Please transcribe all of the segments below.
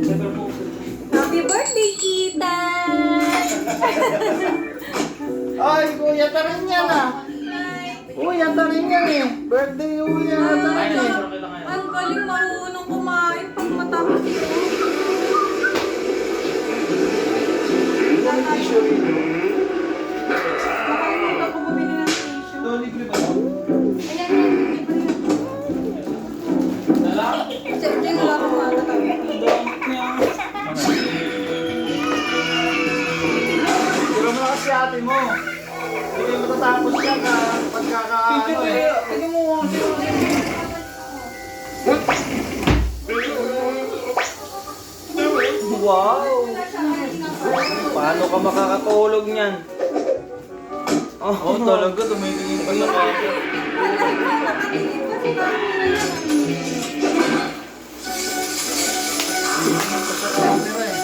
Happy birthday, Ethan! Ay, kuya ta rin yan ah. Kuya ta rin yan eh. Birthday kuya ta rin eh. Ang galing marunong kumain pag matapos ito. Ito may tissue rin. Baka hindi ako bumili ng tissue. Ito, libre ba ito? Ayan, libre yan. Siyempre, wala akong makakatabi. Tira mo na kasi ate mo. Hindi mo matatapos yan ka pagkakaano eh. Hindi mo Wow! Paano ka makakatulog niyan? Oh, talaga, tumitingin pa sa kanya. Ito sa camera eh.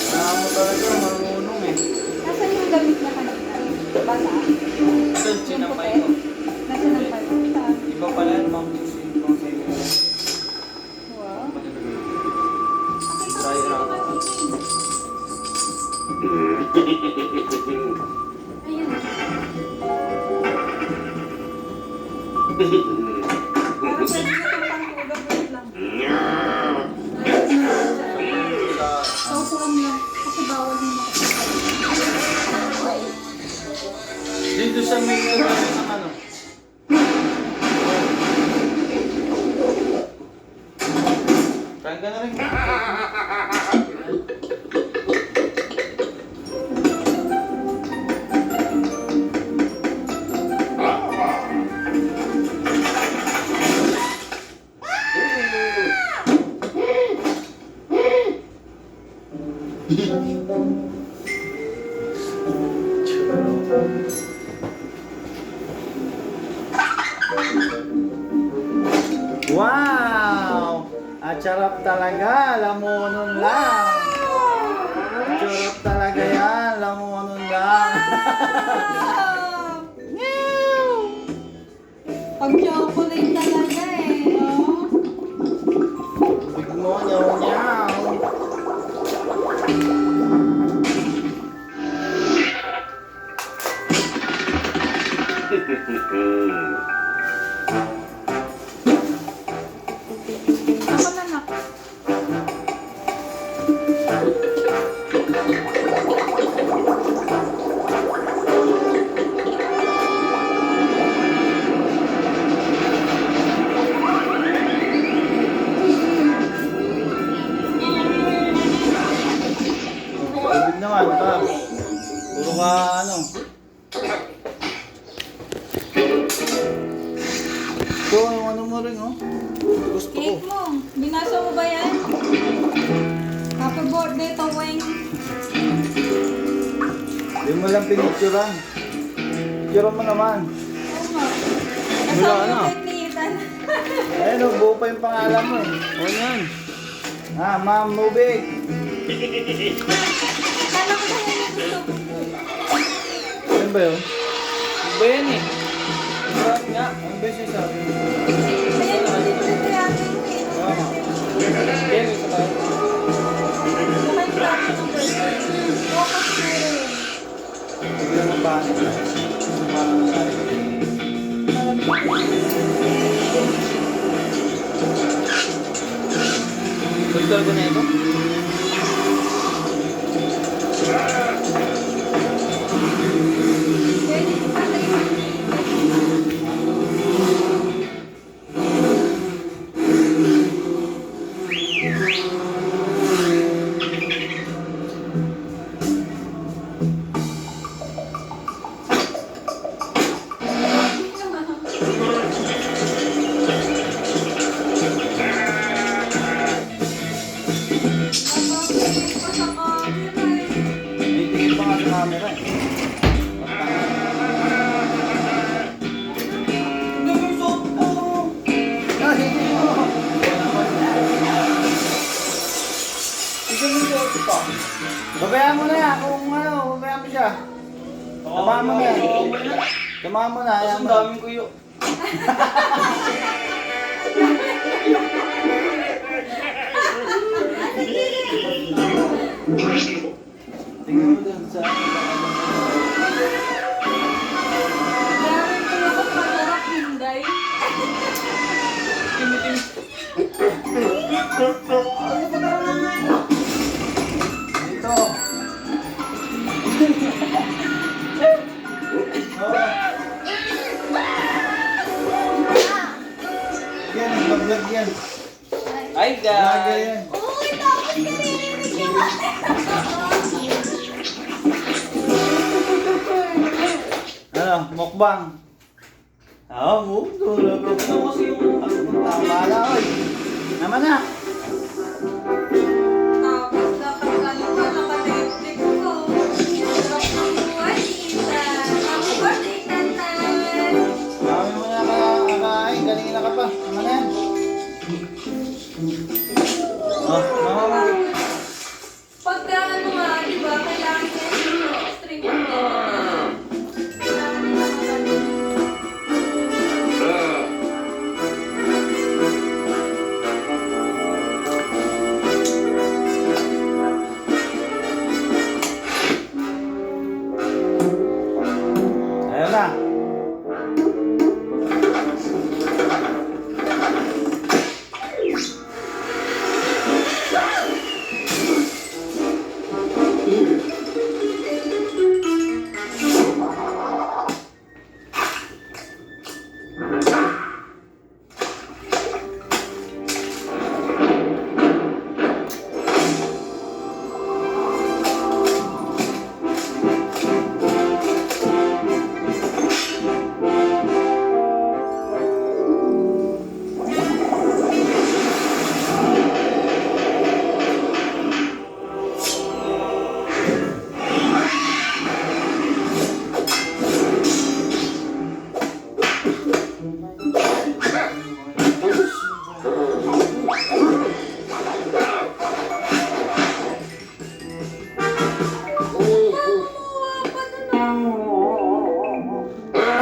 Kaya mo talaga marunong eh. Nasaan yung damit niya kanina? Basa? Ito, sinapay ko. Nasaan ang part? Saan? Iba pala yan, ma'am. Yung sa'yo. Wow. Dry rub. Ayun. Parang pwede na itong pangtulog. Wait lang. Paupuan lang. Kasi bawal yung makapagpapalagay. Dito sa may ng ano. Kain ka na rin. Wow! At sarap talaga, lamunon lang. Sarap talaga yan, lamunon lang. Pag chocolate talaga eh. Oh. Big mo, nyaw-nyaw. Ako na nak. Big naman, ka. Puro ka ano. Ito, yung ano mo rin oh. Gusto ko. Cake mo. Binasa mo ba yan? Happy birthday to Weng. Hindi mo lang pinicturan. Picturan mo naman. Oo nga. Wala Kasama na. yung cake ni Ethan. Ayun oh, buo pa yung pangalan mo eh. O yan. Ah, Ma'am Nubig. Kala ko na yan yung gusto ko. Ano ba yun? Iba yan eh. Sarap nga. Ano ba yung sinasabi? Ayan yung dito sa atin eh. Tama. Yan, isa tayo. Baka yung plato ng birthday. Oo, kasi meron yun. Bigyan mo ba? Gusto ko na ito. Pwede ko pa Titingin pa nga sa camera eh. Ah, hindi mo. Tignan mo yung ito pa. Babayaan mo na yan kung ano, babayaan mo siya. Tamaan mo na yan. Tamaan mo na. Tapos Ayan ang mo. daming kuyo. Dito. Oh. Yan, vlog yan. Hi Vlog guys! yan. Uy, dapat kasi Ano, mukbang. Oo, tulog. Ano kasi yung tama na, oy. Naman na. Tapos dapat ano ka, naka-Netflix ko. Sarap ng buhay, Intan. Happy birthday, Tantan. Dami mo na kakain. Kanina ka pa. Naman na yan. Oh, mama. Pagka ano nga, di ba, kailangan niya yung string ng kailangan niya naman. Ayun na.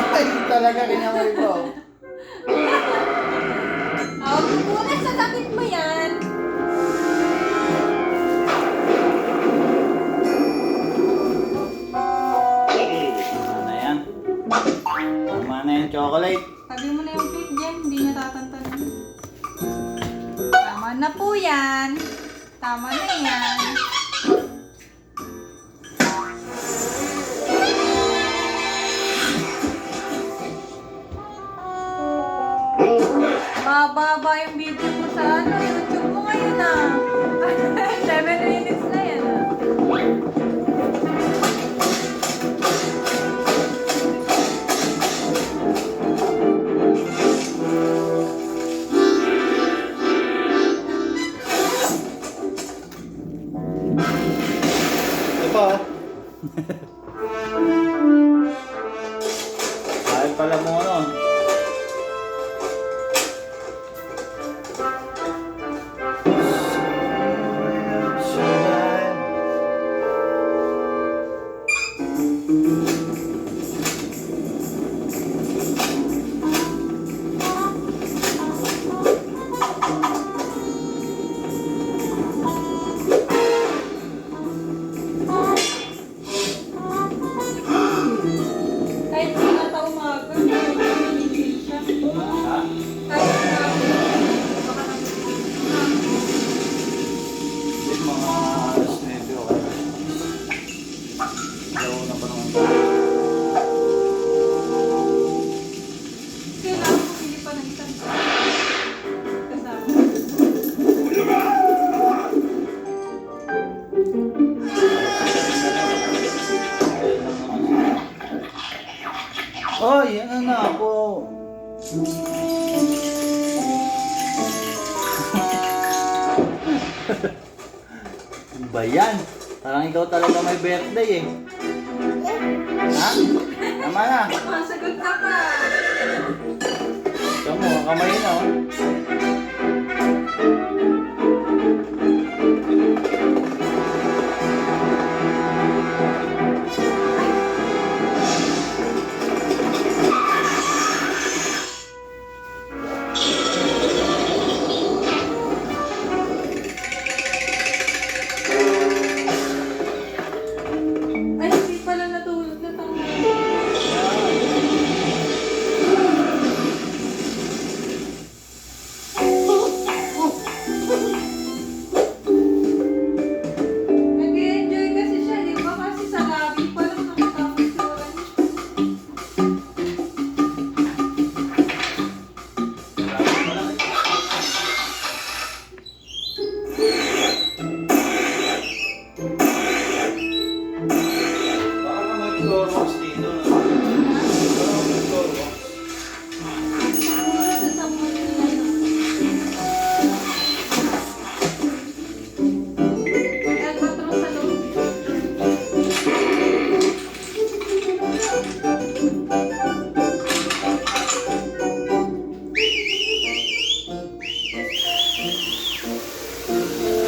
Ay, talaga kinamoy ko. Bukas sa sakit mo yan. Tama na yan. Tama na yan, chocolate. Sabi mo na yung cake dyan, hindi niya tatantanan. Tama na po yan. Tama na yan. Mababa yung video mo sa ano, YouTube mo ngayon ah. 7 minutes na yan ah. Ito pa, oh. Kahit pala mo ano. Kahit hindi na tao umaga, hindi siya. Ha? Kahit na baka Hindi, mga alas 9 o kaya. Alaw na pa naman tayo. kailangan pumili pa ng isang kasama. Oy, ano na ako? Ano ba yan? Parang ikaw talaga may birthday eh. Ha? Tama na. Masagot ka pa. Ito mo, kamay na oh.